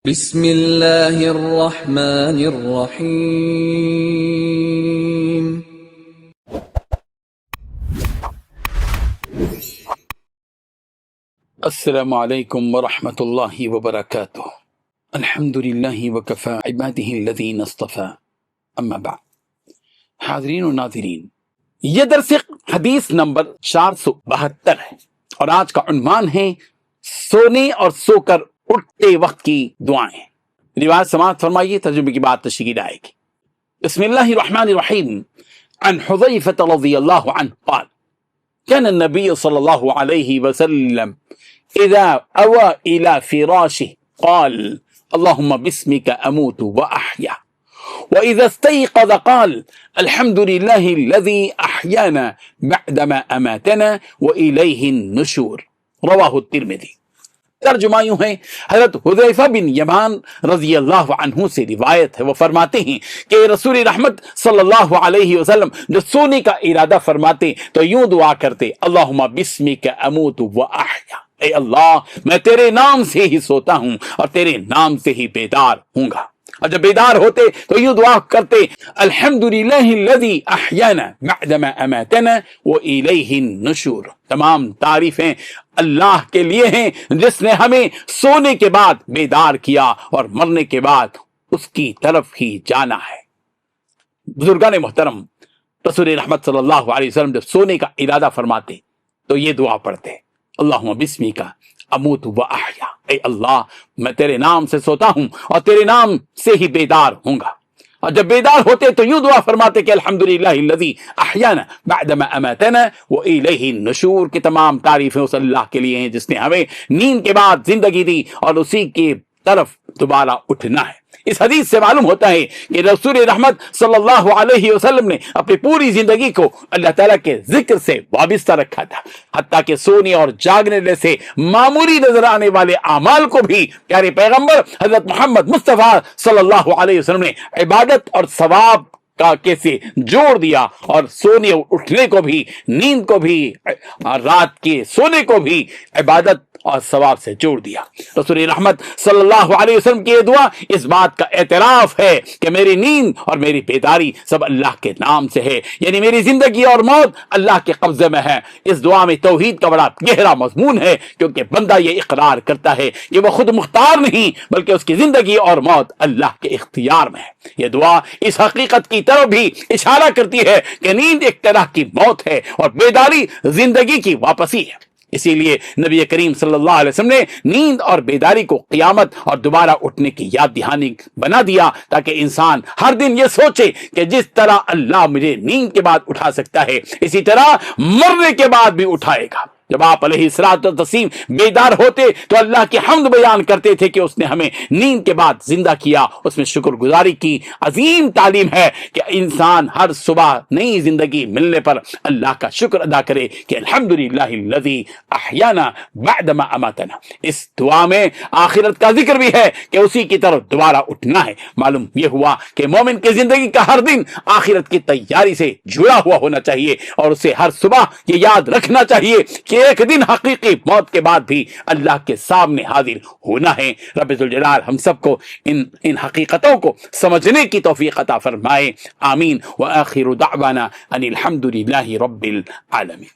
بسم اللہ الرحمن الرحیم۔ السلام علیکم ورحمۃ اللہ وبرکاتہ۔ الحمد للہ وکفی عبادہ الذین اصطفی، اما بعد۔ حاضرین و ناظرین، یہ درس حدیث نمبر 472 ہے اور آج کا عنوان ہے سونے اور سو کر اٹھتے وقت کی دعائیں۔ روایت سماعت فرمائیے، ترجمے کی بات تشکیل آئے گی۔ بسم اللہ الرحمن الرحیم۔ عن حذیفہ رضی اللہ عنہ قال كان النبي صلى الله عليه وسلم إذا أوى إلى فراشه قال اللهم باسمك أموت وأحيا، وإذا استيقظ قال الحمد لله الذي أحيانا بعدما أماتنا وإليه النشور، رواہ الترمذی۔ ترجمہ یوں ہے، حضرت حذیفہ بن یمان رضی اللہ عنہ سے روایت ہے، وہ فرماتے ہیں کہ رسول رحمت صلی اللہ علیہ وسلم جو سونے کا ارادہ فرماتے تو یوں دعا کرتے، اللہم بسمک اموت و احیا، اے اللہ میں تیرے نام سے ہی سوتا ہوں اور تیرے نام سے ہی بیدار ہوں گا۔ اور جب بیدار ہوتے تو یوں دعا کرتے، الحمدللہ الذی احیانا بعدما اماتنا والیہ النشور، تمام تعریفیں اللہ کے لیے ہیں جس نے ہمیں سونے کے بعد بیدار کیا اور مرنے کے بعد اس کی طرف ہی جانا ہے۔ بزرگان محترم، رسول رحمت صلی اللہ علیہ وسلم جب سونے کا ارادہ فرماتے تو یہ دعا پڑھتے، اللہم بسمک اموت و احیا، اے اللہ میں تیرے نام سے سوتا ہوں اور تیرے نام سے ہی بیدار ہوں گا۔ اور جب بیدار ہوتے تو یوں دعا فرماتے کہ الحمدللہ الذی احیانا بعدما اماتنا والیہ النشور، کہ تمام تعریفیں اس اللہ کے لیے ہیں جس نے ہمیں نیند کے بعد زندگی دی اور اسی کی طرف دوبارہ اٹھنا ہے۔ اس حدیث سے معلوم ہوتا ہے کہ رسول رحمت صلی اللہ علیہ وسلم نے اپنی پوری زندگی کو اللہ تعالیٰ کے ذکر سے وابستہ رکھا تھا، حتیٰ کہ سونے اور جاگنے جیسے معمولی نظر آنے والے اعمال کو بھی پیارے پیغمبر حضرت محمد مصطفیٰ صلی اللہ علیہ وسلم نے عبادت اور ثواب کا کیسے جوڑ دیا، اور سونے اور اٹھنے کو بھی، نیند کو بھی، رات کے سونے کو بھی عبادت اور ثواب سے جوڑ دیا۔ رسول رحمت صلی اللہ علیہ وسلم کی یہ دعا اس بات کا اعتراف ہے کہ میری نیند اور میری بیداری سب اللہ کے نام سے ہے، یعنی میری زندگی اور موت اللہ کے قبضے میں ہے۔ اس دعا میں توحید کا بڑا گہرا مضمون ہے، کیونکہ بندہ یہ اقرار کرتا ہے کہ وہ خود مختار نہیں بلکہ اس کی زندگی اور موت اللہ کے اختیار میں ہے۔ یہ دعا اس حقیقت کی طرف بھی اشارہ کرتی ہے کہ نیند ایک طرح کی موت ہے اور بیداری زندگی کی واپسی ہے۔ اسی لیے نبی کریم صلی اللہ علیہ وسلم نے نیند اور بیداری کو قیامت اور دوبارہ اٹھنے کی یاد دہانی بنا دیا، تاکہ انسان ہر دن یہ سوچے کہ جس طرح اللہ مجھے نیند کے بعد اٹھا سکتا ہے اسی طرح مرنے کے بعد بھی اٹھائے گا۔ جب آپ علیہ الصلوۃ والتسلیم بیدار ہوتے تو اللہ کی حمد بیان کرتے تھے کہ اس نے ہمیں نیند کے بعد زندہ کیا، اس میں شکر گزاری کی عظیم تعلیم ہے کہ انسان ہر صبح نئی زندگی ملنے پر اللہ کا شکر ادا کرے کہ الحمدللہ الذی احیانا بعدما اماتنا۔ اس دعا میں آخرت کا ذکر بھی ہے کہ اسی کی طرف دوبارہ اٹھنا ہے۔ معلوم یہ ہوا کہ مومن کی زندگی کا ہر دن آخرت کی تیاری سے جڑا ہوا ہونا چاہیے اور اسے ہر صبح یہ یاد رکھنا چاہیے کہ ایک دن حقیقی موت کے بعد بھی اللہ کے سامنے حاضر ہونا ہے۔ رب ذوالجلال ہم سب کو ان حقیقتوں کو سمجھنے کی توفیق عطا فرمائے، آمین۔ وآخر دعوانا ان الحمد للہ رب العالمین۔